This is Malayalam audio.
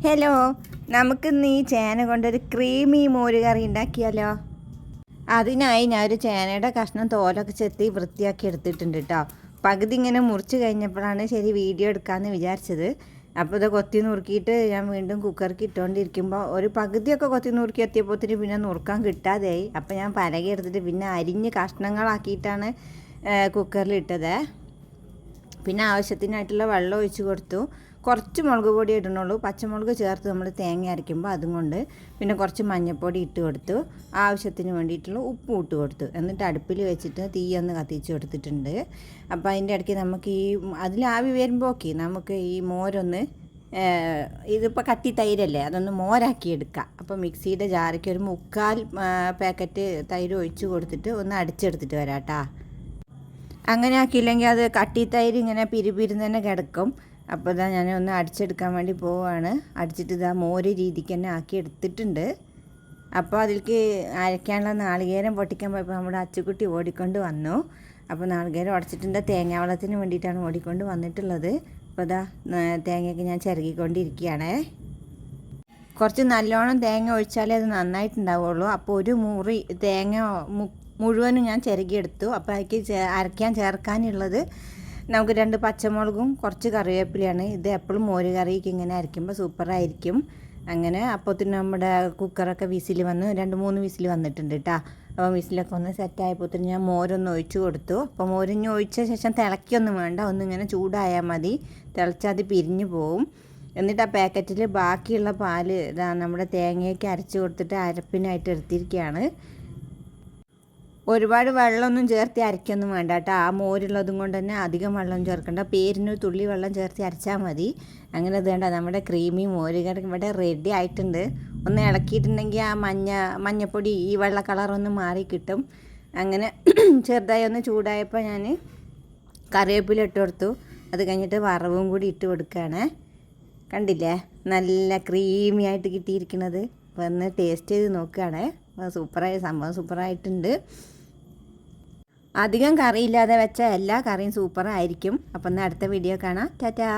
ഹലോ, നമുക്കിന്ന് ഈ ചേന കൊണ്ടൊരു ക്രീമി മോര് കറി ഉണ്ടാക്കിയാലോ? അതിനായി ഞാനൊരു ചേനയുടെ കഷ്ണം തോലൊക്കെ ചെത്തി വൃത്തിയാക്കി എടുത്തിട്ടുണ്ട് കേട്ടോ. പകുതി ഇങ്ങനെ മുറിച്ച് കഴിഞ്ഞപ്പോഴാണ് ശരി വീഡിയോ എടുക്കാമെന്ന് വിചാരിച്ചത്. അപ്പോൾ ഇത് കൊത്തി നുറുക്കിയിട്ട് ഞാൻ വീണ്ടും കുക്കർക്ക് ഇട്ടുകൊണ്ടിരിക്കുമ്പോൾ ഒരു പകുതിയൊക്കെ കൊത്തി നുറുക്കി എത്തിയപ്പോഴത്തേന് പിന്നെ നുറുക്കാൻ കിട്ടാതെയായി. അപ്പോൾ ഞാൻ പലക എടുത്തിട്ട് പിന്നെ അരിഞ്ഞ് കഷ്ണങ്ങളാക്കിയിട്ടാണ് കുക്കറിൽ ഇട്ടത്. പിന്നെ ആവശ്യത്തിനായിട്ടുള്ള വെള്ളം ഒഴിച്ച് കൊടുത്തു. കുറച്ച് മുളക് പൊടി ഇടണുള്ളൂ, പച്ചമുളക് ചേർത്ത് നമ്മൾ തേങ്ങ അരയ്ക്കുമ്പോൾ അതും കൊണ്ട്. പിന്നെ കുറച്ച് മഞ്ഞൾപ്പൊടി ഇട്ട് കൊടുത്തു, ആവശ്യത്തിന് വേണ്ടിയിട്ടുള്ള ഉപ്പും ഇട്ട് കൊടുത്തു. എന്നിട്ട് അടുപ്പിൽ വെച്ചിട്ട് തീയൊന്ന് കത്തിച്ച് കൊടുത്തിട്ടുണ്ട്. അപ്പോൾ അതിൻ്റെ ഇടയ്ക്ക് നമുക്ക് അതിൽ ആവി വരുമ്പോൾ നമുക്ക് ഈ മോരൊന്ന് ഇതിപ്പോൾ കട്ടി തൈരല്ലേ, അതൊന്ന് മോരാക്കി എടുക്കാം. അപ്പോൾ മിക്സിയുടെ ജാറിക്ക് ഒരു 3/4 പാക്കറ്റ് തൈര് ഒഴിച്ച് കൊടുത്തിട്ട് ഒന്ന് അടിച്ചെടുത്തിട്ട് വരാം കേട്ടോ. അങ്ങനെ ആക്കിയില്ലെങ്കിൽ അത് കട്ടി തൈര് ഇങ്ങനെ പിരിപിരിന്ന് തന്നെ കിടക്കും. അപ്പോൾ ഇതാ ഞാൻ ഒന്ന് അടിച്ചെടുക്കാൻ വേണ്ടി പോവുകയാണ്. അടിച്ചിട്ട് ഇതാ മോര് രീതിക്ക് തന്നെ ആക്കി എടുത്തിട്ടുണ്ട്. അപ്പോൾ അതിലേക്ക് അരയ്ക്കാനുള്ള നാളികേരം പൊട്ടിക്കാൻ പോയപ്പോൾ നമ്മുടെ അച്ചുകുട്ടി ഓടിക്കൊണ്ട് വന്നു. അപ്പോൾ നാളികേരം ഉടച്ചിട്ടുണ്ട്, തേങ്ങ വെള്ളത്തിന് വേണ്ടിയിട്ടാണ് ഓടിക്കൊണ്ട് വന്നിട്ടുള്ളത്. അപ്പോൾ ഇതാ തേങ്ങയൊക്കെ ഞാൻ ചിരകിക്കൊണ്ടിരിക്കുകയാണേ. കുറച്ച് നല്ലോണം തേങ്ങ ഒഴിച്ചാലേ അത് നന്നായിട്ടുണ്ടാവുള്ളൂ. അപ്പോൾ ഒരു മുറി തേങ്ങ മുഴുവനും ഞാൻ ചിരകിയെടുത്തു. അപ്പോൾ അതിലേക്ക് അരയ്ക്കാൻ ചേർക്കാനുള്ളത് നമുക്ക് 2 പച്ചമുളകും കുറച്ച് കറിവേപ്പിലയാണ്. ഇത് എപ്പോഴും മോര് കറിക്ക് ഇങ്ങനെ അരയ്ക്കുമ്പോൾ സൂപ്പറായിരിക്കും. അങ്ങനെ അപ്പോഴത്തേന് നമ്മുടെ കുക്കറൊക്കെ വിസിൽ വന്ന് 2-3 വിസിൽ വന്നിട്ടുണ്ട് കേട്ടോ. അപ്പോൾ വിസിലൊക്കെ ഒന്ന് സെറ്റായപ്പോഴത്തേന് ഞാൻ മോരൊന്ന് ഒഴിച്ച് കൊടുത്തു. അപ്പോൾ മോരിഞ്ഞ് ഒഴിച്ച ശേഷം തിളയ്ക്കൊന്നും വേണ്ട, ഒന്നിങ്ങനെ ചൂടായാൽ മതി. തിളച്ചാൽ അത് പിരിഞ്ഞു പോവും. എന്നിട്ട് ആ പാക്കറ്റിൽ ബാക്കിയുള്ള പാല് ഇതാ നമ്മുടെ തേങ്ങയൊക്കെ അരച്ച് കൊടുത്തിട്ട് അരപ്പിനായിട്ട് എടുത്തിരിക്കുകയാണ്. ഒരുപാട് വെള്ളമൊന്നും ചേർത്ത് അരയ്ക്കൊന്നും വേണ്ട കേട്ടോ. ആ മോരുള്ളതും കൊണ്ട് തന്നെ അധികം വെള്ളം ചേർക്കണ്ട, പേരിനൊരു തുള്ളി വെള്ളം ചേർത്ത് അരച്ചാൽ മതി. അങ്ങനെ ഇത് വേണ്ട, നമ്മുടെ ക്രീമി മോര് കറി ഇവിടെ റെഡി ആയിട്ടുണ്ട്. ഒന്ന് ഇളക്കിയിട്ടുണ്ടെങ്കിൽ ആ മഞ്ഞപ്പൊടി ഈ വെള്ള കളറൊന്ന് മാറി കിട്ടും. അങ്ങനെ ചെറുതായി ഒന്ന് ചൂടായപ്പോൾ ഞാൻ കറിവേപ്പില ഇട്ട് കൊടുത്തു. അത് കഴിഞ്ഞിട്ട് വറവും കൂടി ഇട്ട് കൊടുക്കുകയാണ്. കണ്ടില്ലേ, നല്ല ക്രീമി ആയിട്ട് കിട്ടിയിരിക്കുന്നത്. അപ്പോൾ ഒന്ന് ടേസ്റ്റ് ചെയ്ത് നോക്കുകയാണ്. സൂപ്പറായി, സംഭവം സൂപ്പറായിട്ടുണ്ട്. അധികം കറിയില്ലാതെ വെച്ച എല്ലാ കറിയും സൂപ്പറായിരിക്കും. അപ്പം എന്നാൽ അടുത്ത വീഡിയോ കാണാം. ടാറ്റാ.